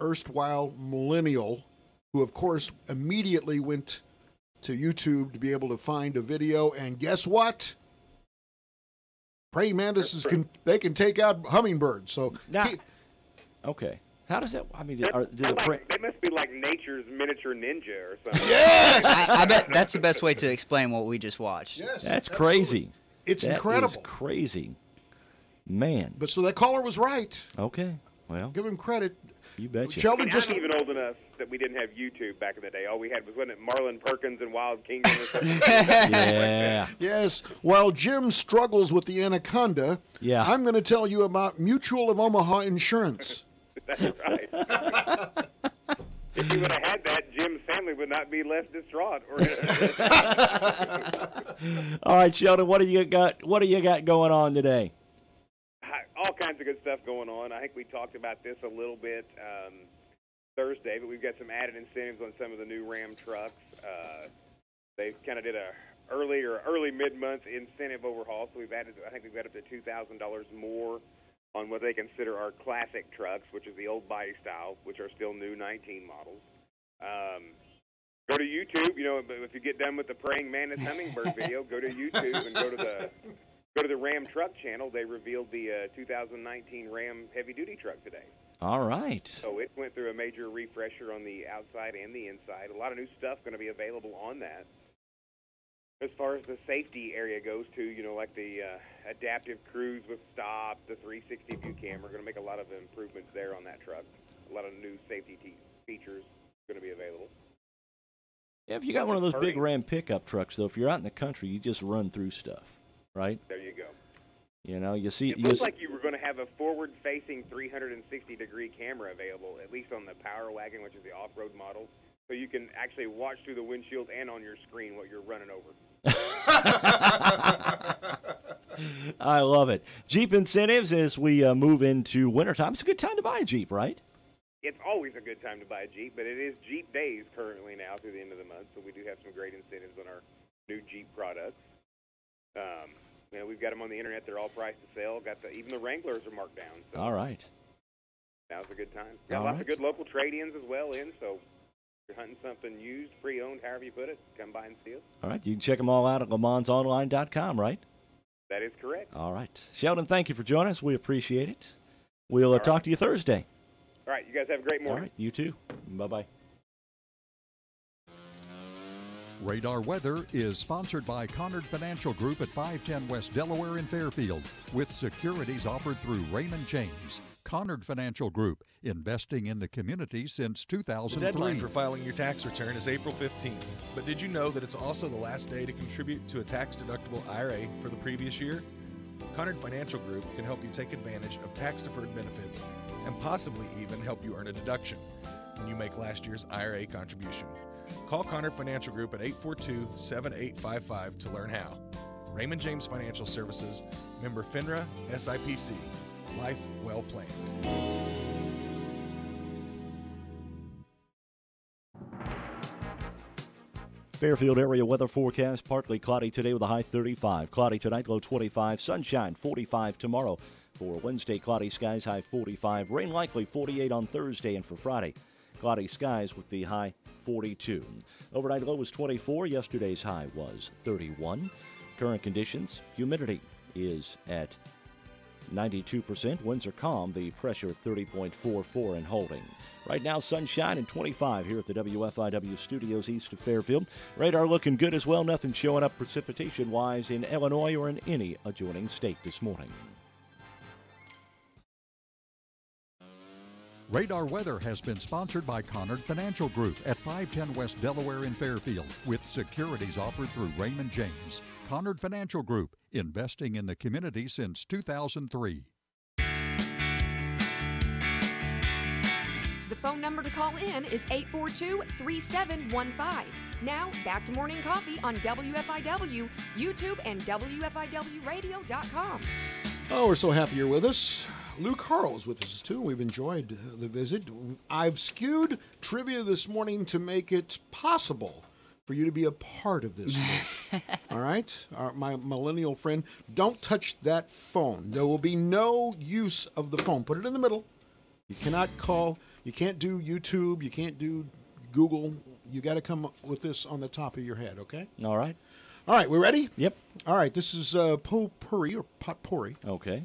erstwhile millennial, who of course immediately went to YouTube to be able to find a video, and guess what? Praying mantises they can take out hummingbirds. So now, okay. How does that? I mean, they must be like nature's miniature ninja or something. Yes! I bet that's the best way to explain what we just watched. Yes, that's absolutely. crazy. It's incredible. That is crazy, man. But so that caller was right. Okay, well, give him credit. You betcha. Sheldon, I'm even old enough that we didn't have YouTube back in the day. All we had was, wasn't it Marlon Perkins and Wild Kingdom or something? Yeah. Yes. While Jim struggles with the anaconda, yeah, I'm going to tell you about Mutual of Omaha Insurance. That's right. If you would have had that, Jim's family would not be less distraught. All right, Sheldon, what do you got? What do you got going on today? All kinds of good stuff going on. I think we talked about this a little bit Thursday, but we've got some added incentives on some of the new Ram trucks. They kind of did a early mid-month incentive overhaul, so we've added. I think we've got up to $2,000 more on what they consider our classic trucks, which is the old body style, which are still new 19 models. Go to YouTube. You know, if you get done with the praying mantis hummingbird video, go to YouTube and go to the Ram truck channel. They revealed the 2019 Ram heavy-duty truck today. All right. So it went through a major refresher on the outside and the inside. A lot of new stuff going to be available on that. As far as the safety area goes, too, you know, like the adaptive cruise with stop, the 360 view camera, going to make a lot of improvements there on that truck. A lot of new safety features going to be available. Yeah, if you got one of those big Ram pickup trucks, though, if you're out in the country, you just run through stuff, right? There you go. You know, you see. It looks like you were going to have a forward-facing 360-degree camera available, at least on the Power Wagon, which is the off-road model, so you can actually watch through the windshield and on your screen what you're running over. I love it. Jeep incentives as we move into wintertime. It's a good time to buy a Jeep, right? It's always a good time to buy a Jeep, but it is Jeep days currently now through the end of the month, so we do have some great incentives on our new Jeep products. You know, we've got them on the internet. They're all priced to sell. Even the Wranglers are marked down. So all right. Now's a good time. Got lots of good local trade-ins as well so if you're hunting something used, pre-owned, however you put it, come by and see us. All right. You can check them all out at LeMansOnline.com, right? That is correct. All right. Sheldon, thank you for joining us. We appreciate it. We'll talk to you Thursday. All right. You guys have a great morning. All right. You too. Bye-bye. Radar Weather is sponsored by Conard Financial Group at 510 West Delaware in Fairfield, with securities offered through Raymond James. Conard Financial Group, investing in the community since 2003. The deadline for filing your tax return is April 15th. But did you know that it's also the last day to contribute to a tax-deductible IRA for the previous year? Conard Financial Group can help you take advantage of tax-deferred benefits and possibly even help you earn a deduction when you make last year's IRA contribution. Call Conard Financial Group at 842-7855 to learn how. Raymond James Financial Services, member FINRA, SIPC. Life well planned. Fairfield area weather forecast, partly cloudy today with a high 35. Cloudy tonight, low 25. Sunshine, 45 tomorrow. For Wednesday, cloudy skies, high 45. Rain likely, 48 on Thursday. And for Friday, cloudy skies with the high 42. Overnight low was 24. Yesterday's high was 31. Current conditions, humidity is at 92%. Winds are calm. The pressure 30.44 and holding. Right now, sunshine and 25 here at the WFIW studios east of Fairfield. Radar looking good as well. Nothing showing up precipitation-wise in Illinois or in any adjoining state this morning. Radar Weather has been sponsored by Conard Financial Group at 510 West Delaware in Fairfield, with securities offered through Raymond James. Conard Financial Group, investing in the community since 2003. The phone number to call in is 842-3715. Now, back to Morning Coffee on WFIW, YouTube, and WFIWradio.com. Oh, we're so happy you're with us. Luke Harrell is with us, too. We've enjoyed the visit. I've skewed trivia this morning to make it possible for for you to be a part of this. All right? My millennial friend, don't touch that phone. There will be no use of the phone. Put it in the middle. You cannot call. You can't do YouTube. You can't do Google. You got to come up with this on the top of your head, okay? All right. All right, we ready? Yep. All right, this is potpourri or potpourri. Okay.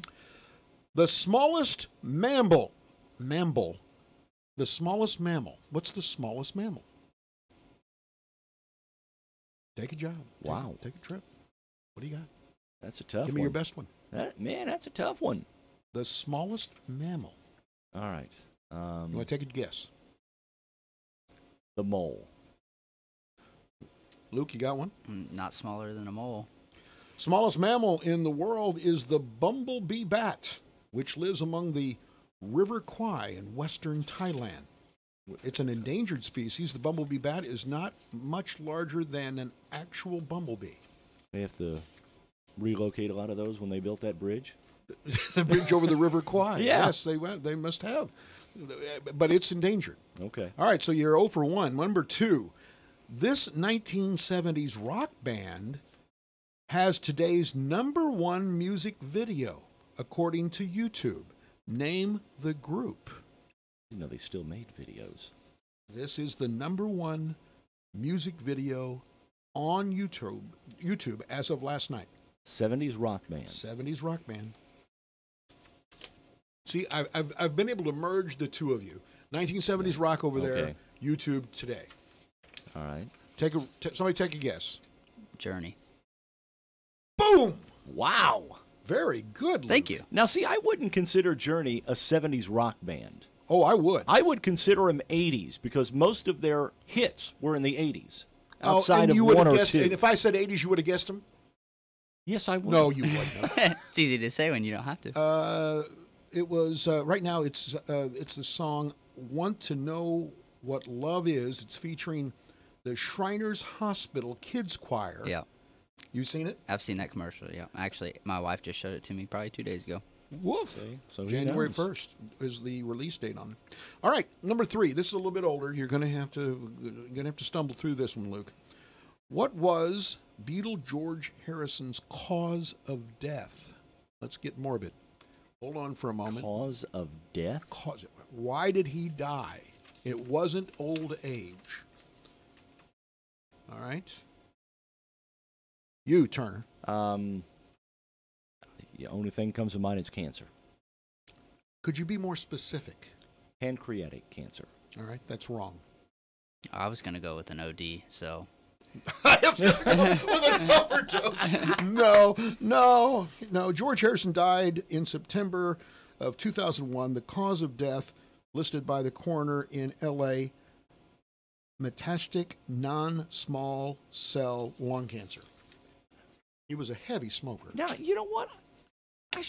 The smallest mammal. The smallest mammal. What's the smallest mammal? Take a job. Wow. Take a trip. What do you got? That's a tough one. Give me your best one. Man, that's a tough one. The smallest mammal. All right. You want to take a guess? The mole. Luke, you got one? Not smaller than a mole. Smallest mammal in the world is the bumblebee bat, which lives among the River Kwai in western Thailand. It's an endangered species. The bumblebee bat is not much larger than an actual bumblebee. They have to relocate a lot of those when they built that bridge? The bridge over the River Kwai. Yeah. Yes, they must have. But it's endangered. Okay. All right, so you're 0 for 1. Number 2. This 1970s rock band has today's #1 music video, according to YouTube. Name the group. You know, they still made videos. This is the #1 music video on YouTube as of last night. 70s rock band. 70s rock band. See, I've been able to merge the two of you. 1970s rock over there, YouTube today. All right. Somebody take a guess. Journey. Boom! Wow. Very good, Luke. Thank you. Now, see, I wouldn't consider Journey a 70s rock band. Oh, I would. I would consider them 80s because most of their hits were in the 80s. Outside and you of would one have or guessed, two. and if I said 80s, you would have guessed them? Yes, I would. No, you wouldn't. It's easy to say when you don't have to. It was right now. It's the song "Want to Know What Love Is." It's featuring the Shriners Hospital Kids Choir. Yeah. You seen it? I've seen that commercial, yeah. Actually, my wife just showed it to me probably 2 days ago. Woof. Okay, so January 1st is the release date on it. All right, number 3. This is a little bit older. You're gonna have to stumble through this one, Luke. What was Beatle George Harrison's cause of death? Let's get morbid. Hold on for a moment. Cause of death? Why did he die? It wasn't old age. All right. You, Turner. The only thing comes to mind is cancer. Could you be more specific? Pancreatic cancer. All right, that's wrong. I was going to go with an OD, so. With an overdose. No. George Harrison died in September of 2001. The cause of death listed by the coroner in L.A., metastatic non-small cell lung cancer. He was a heavy smoker. Now, you know what?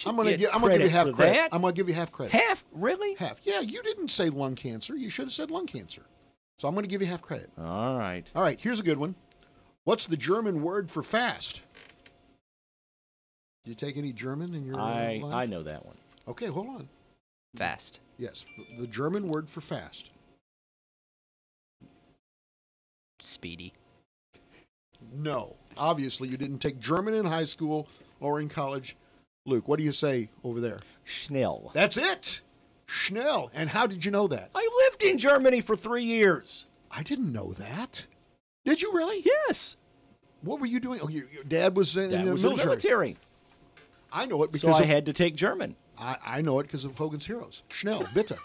I'm going to give you half credit. That. I'm going to give you half credit. Half? Really? Half. Yeah, you didn't say lung cancer. You should have said lung cancer. So I'm going to give you half credit. All right. All right, here's a good one. What's the German word for fast? Do you take any German in your life? I know that one. Okay, hold on. Fast. Yes, the German word for fast. Speedy. No. Obviously, you didn't take German in high school or in college. Luke, what do you say over there? Schnell. That's it. Schnell. And how did you know that? I lived in Germany for 3 years. I didn't know that. Did you really? Yes. What were you doing? Oh, your dad was in the was military. I know it because so I had to take German. I know it because of Hogan's Heroes. Schnell, bitte.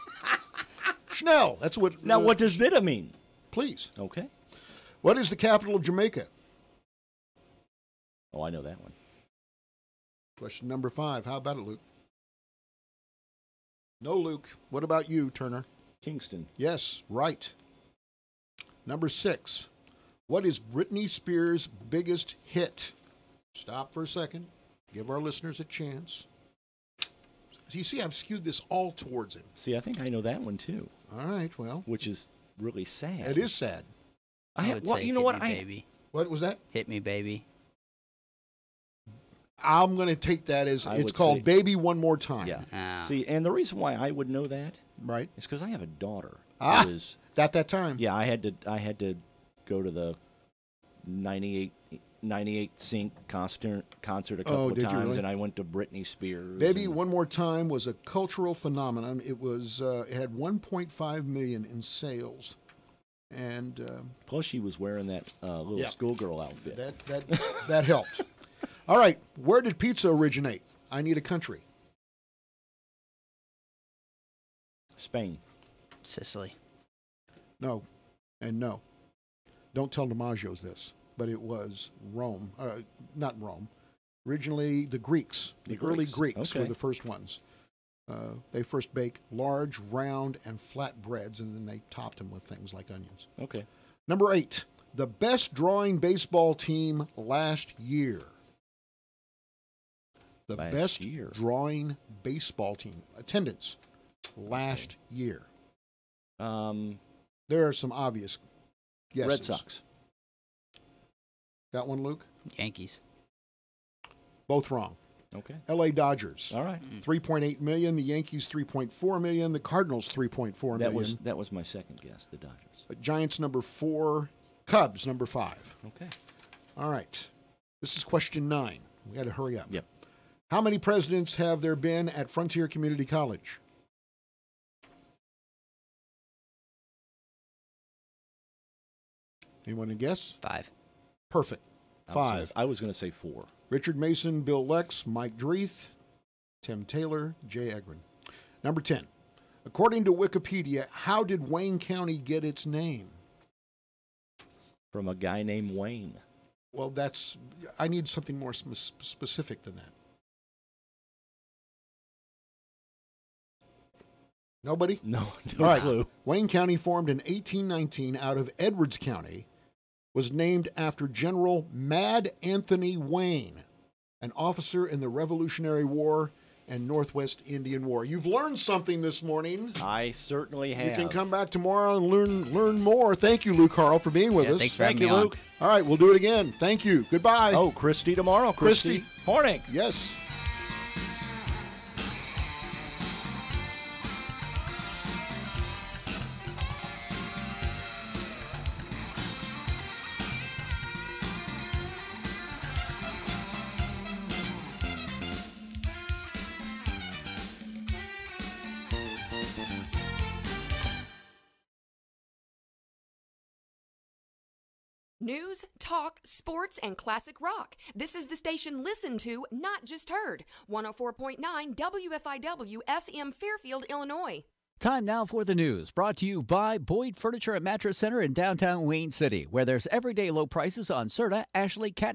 Schnell. That's what. Now, what does bitte mean? Please. Okay. What is the capital of Jamaica? Oh, I know that one. Question number 5. How about it, Luke? No, Luke. What about you, Turner? Kingston. Yes, right. Number 6. What is Britney Spears' biggest hit? Stop for a second. Give our listeners a chance. So you see, I've skewed this all towards him. See, I think I know that one too. All right, well. Which is really sad. It is sad. I would say you know Hit what? Me Baby. What was that? Hit Me Baby. I'm going to take that as it's called Baby One More Time. Yeah. See, and the reason why I would know that, right, is because I have a daughter. At that time. Yeah, I had to go to the 98 Sync concert a couple of did you times, really? and I went to Britney Spears. Baby, and- One More Time was a cultural phenomenon. It was it had 1.5 million in sales, and Plus, she was wearing that little Yeah. schoolgirl outfit. that helped. All right, where did pizza originate? I need a country. Spain. Sicily. No, and no. Don't tell DiMaggio's this, but it was Rome. Not Rome. Originally, the Greeks. The early Greeks were Okay. the first ones. They first baked large, round, and flat breads, and then they topped them with things like onions. Okay. Number 8, the best drawing baseball team last year. The Last best year. drawing baseball team. Attendance last year. There are some obvious guesses. Red Sox. Got one, Luke? Yankees. Both wrong. Okay. L.A. Dodgers. All right. 3.8 million. The Yankees 3.4 million. The Cardinals 3.4 million. That was my second guess. The Dodgers. Giants number 4. Cubs number 5. Okay. All right. This is question 9. We got to hurry up. Yep. How many presidents have there been at Frontier Community College? Anyone to guess? 5. Perfect. 5. I was going to say 4. Richard Mason, Bill Lex, Mike Dreeth, Tim Taylor, Jay Egren. Number 10. According to Wikipedia, how did Wayne County get its name? From a guy named Wayne. Well, I need something more specific than that. Nobody? No, All right. clue. Wayne County, formed in 1819 out of Edwards County, was named after General Mad Anthony Wayne, an officer in the Revolutionary War and Northwest Indian War. You've learned something this morning. I certainly have. You can come back tomorrow and learn more. Thank you, Luke Carl, for being with us. Thanks for having me on. Luke. All right, we'll do it again. Thank you. Goodbye. Oh, Christy tomorrow. Christy. Hornick. Yes. News, talk, sports, and classic rock. This is the station listened to, not just heard. 104.9 WFIW FM Fairfield, Illinois. Time now for the news, brought to you by Boyd Furniture and Mattress Center in downtown Wayne City, where there's everyday low prices on Serta, Ashley, Catnap,